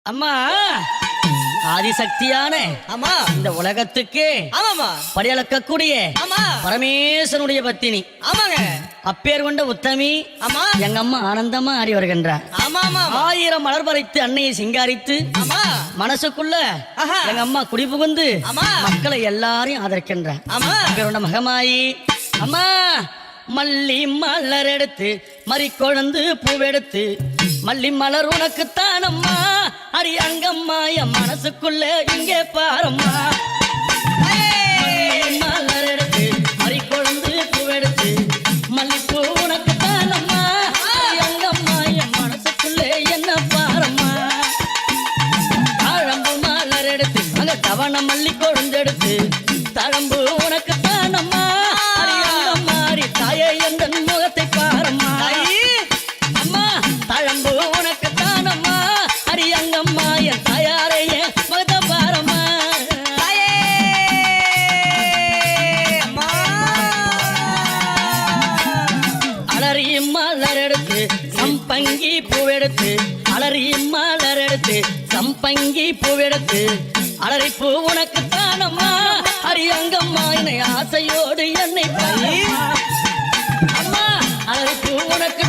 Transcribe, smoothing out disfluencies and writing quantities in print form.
அம்மா ஆதிசக்தியான ஆமா இந்த உலகத்துக்கு ஆமாமா படியளக்கக்கூடிய ஆமா பரமேஸ்வரனுடைய பத்தினி ஆமாங்க அப்பேர் கொண்ட உத்தமி ஆமா எங்க அம்மா ஆனந்தமா ஆடி வருகின்றார். ஆமா ஆமா ஆயிரம் மலர் பறித்து அன்னையை சிங்காரித்து ஆமா மனசுக்குள்ள ஆஹா. எங்க அம்மா குடிபுகுந்து ஆமா. மக்களை எல்லாரையும் ஆதரிக்கின்றார். ஆமா அப்பேர் கொண்ட மகமாயி அம்மா மல்லி மலர் எடுத்து மறி கொழுந்து பூவெடுத்து மல்லி மலர் உனக்குத்தான் அம்மா அடி அங்கம்மா என் மனசுக்குள்ள இங்கே பாரம்மா. மல்லி மலர் எடுத்து மறி கொழுந்து பூவெடுத்து மல்லிப்பூ உனக்குத்தான் அம்மா அடி அங்கம்மா என் மனசுக்குள்ள என்ன பாரம்மா. தாழம்பு மலர் எடுத்து அங்க தவண மல்லி கொழுந்து எடுத்து தழம்பு உனக்குத்தான் அம்மா அடி அங்கம்மா அடி தாயே எந்த முகத்தை பாரம்மா. அம்மா தழம்பு உனக்குத்தான் அம்மா அடி அங்கம்மா என் தாயாரைய முகத்தை பாரம்மா. அம்மா அலறி மலர் எடுத்து சம்பங்கி பூவெடுத்து அலறி மலர் எடுத்து சம்பங்கி பூவெடுத்து அலறி பூ உனக்குத்தான் அம்மா அடி அங்கம்மா என்னை ஆசையோடு என்னை பாரு. அம்மா அலறி பூ உனக்கு